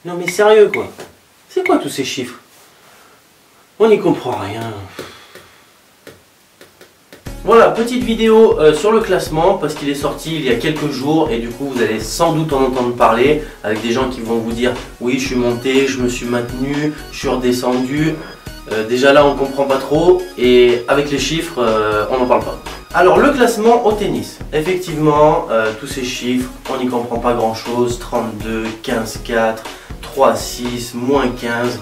Non mais sérieux quoi. C'est quoi tous ces chiffres? On n'y comprend rien. Voilà, petite vidéo sur le classement parce qu'il est sorti il y a quelques jours et du coup vous allez sans doute en entendre parler avec des gens qui vont vous dire oui je suis monté, je me suis maintenu, je suis redescendu. Déjà là on comprend pas trop et avec les chiffres on n'en parle pas. Alors le classement au tennis, effectivement tous ces chiffres on n'y comprend pas grand chose, 32, 15-4, 3-6, moins 15,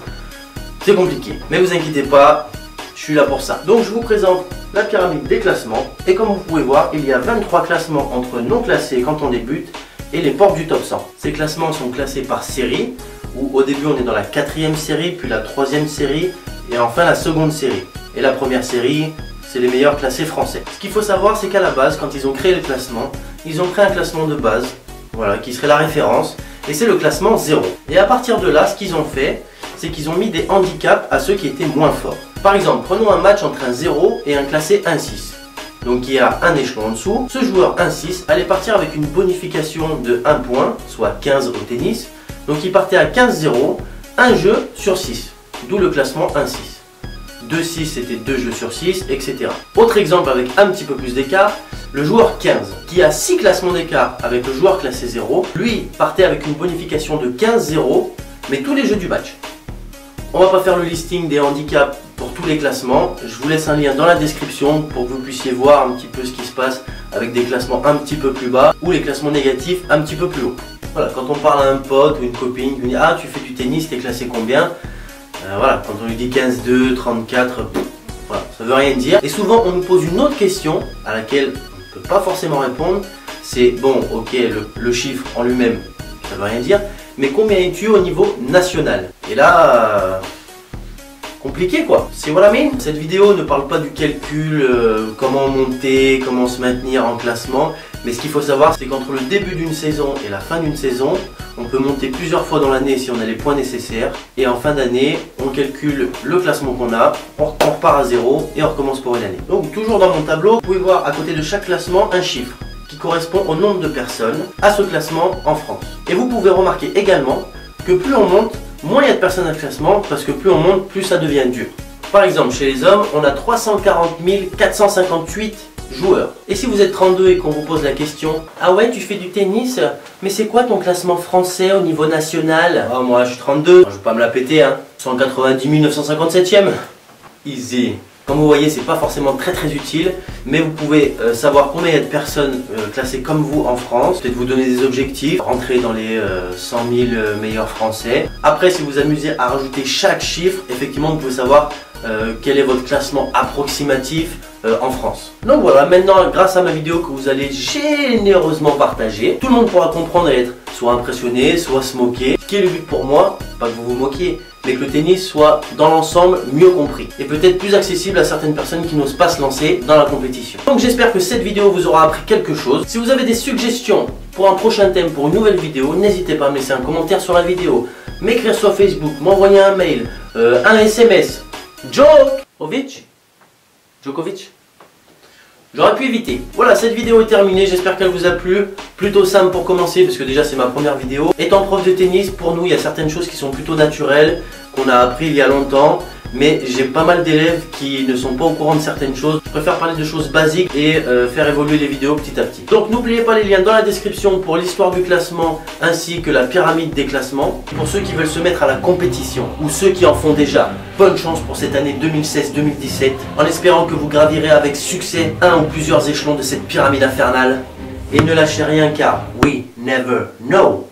c'est compliqué. Mais vous inquiétez pas, je suis là pour ça. Donc je vous présente la pyramide des classements et comme vous pouvez voir il y a 23 classements entre non classés quand on débute et les portes du top 100. Ces classements sont classés par série où au début on est dans la 4e série, puis la 3e série et enfin la seconde série. Et la première série, c'est les meilleurs classés français. Ce qu'il faut savoir, c'est qu'à la base, quand ils ont créé le classement, ils ont créé un classement de base, voilà, qui serait la référence, et c'est le classement 0. Et à partir de là, ce qu'ils ont fait, c'est qu'ils ont mis des handicaps à ceux qui étaient moins forts. Par exemple, prenons un match entre un 0 et un classé 1-6. Donc il y a un échelon en dessous. Ce joueur 1-6 allait partir avec une bonification de 1 point, soit 15 au tennis. Donc il partait à 15-0, un jeu sur 6. D'où le classement 1-6. 2-6 c'était 2 jeux sur 6, etc. Autre exemple avec un petit peu plus d'écart, le joueur 15, qui a 6 classements d'écart avec le joueur classé 0, lui partait avec une bonification de 15-0, mais tous les jeux du match. On va pas faire le listing des handicaps pour tous les classements, je vous laisse un lien dans la description pour que vous puissiez voir un petit peu ce qui se passe avec des classements un petit peu plus bas ou les classements négatifs un petit peu plus haut. Voilà, quand on parle à un pote ou une copine qui nous dit ah tu fais du tennis, t'es classé combien? Voilà, quand on lui dit 15-2, 34, voilà, ça veut rien dire. Et souvent on nous pose une autre question à laquelle on ne peut pas forcément répondre. C'est bon, ok, le chiffre en lui-même, ça veut rien dire. Mais combien es-tu au niveau national? Et là, compliqué quoi. C'est what I mean. Cette vidéo ne parle pas du calcul, comment monter, comment se maintenir en classement. Mais ce qu'il faut savoir, c'est qu'entre le début d'une saison et la fin d'une saison, on peut monter plusieurs fois dans l'année si on a les points nécessaires. Et en fin d'année, on calcule le classement qu'on a, on repart à 0 et on recommence pour une année. Donc toujours dans mon tableau, vous pouvez voir à côté de chaque classement un chiffre qui correspond au nombre de personnes à ce classement en France. Et vous pouvez remarquer également que plus on monte, moins il y a de personnes à ce classement parce que plus on monte, plus ça devient dur. Par exemple, chez les hommes, on a 340 458 joueurs. Et si vous êtes 32 et qu'on vous pose la question ah ouais tu fais du tennis, mais c'est quoi ton classement français au niveau national? Ah moi je suis 32, je vais pas me la péter hein, 190 957e. Easy. Comme vous voyez c'est pas forcément très utile, mais vous pouvez savoir combien il y a de personnes classées comme vous en France, peut-être vous donner des objectifs, rentrer dans les 100 000 meilleurs français. Après si vous vous amusez à rajouter chaque chiffre, effectivement vous pouvez savoir quel est votre classement approximatif en France. Donc voilà, maintenant grâce à ma vidéo que vous allez généreusement partager, tout le monde pourra comprendre et être soit impressionné, soit se moquer. Ce qui est le but pour moi, pas que vous vous moquiez, mais que le tennis soit dans l'ensemble mieux compris et peut-être plus accessible à certaines personnes qui n'osent pas se lancer dans la compétition. Donc j'espère que cette vidéo vous aura appris quelque chose. Si vous avez des suggestions pour un prochain thème, pour une nouvelle vidéo, n'hésitez pas à me laisser un commentaire sur la vidéo, m'écrire sur Facebook, m'envoyer un mail, un SMS. Djokovic. J'aurais pu éviter. Voilà, cette vidéo est terminée, j'espère qu'elle vous a plu. Plutôt simple pour commencer, parce que déjà c'est ma première vidéo. Étant prof de tennis, pour nous, il y a certaines choses qui sont plutôt naturelles, qu'on a appris il y a longtemps. Mais j'ai pas mal d'élèves qui ne sont pas au courant de certaines choses. Je préfère parler de choses basiques et faire évoluer les vidéos petit à petit. Donc n'oubliez pas les liens dans la description pour l'histoire du classement ainsi que la pyramide des classements. Pour ceux qui veulent se mettre à la compétition ou ceux qui en font déjà, bonne chance pour cette année 2016-2017 en espérant que vous gravirez avec succès un ou plusieurs échelons de cette pyramide infernale. Et ne lâchez rien car we never know.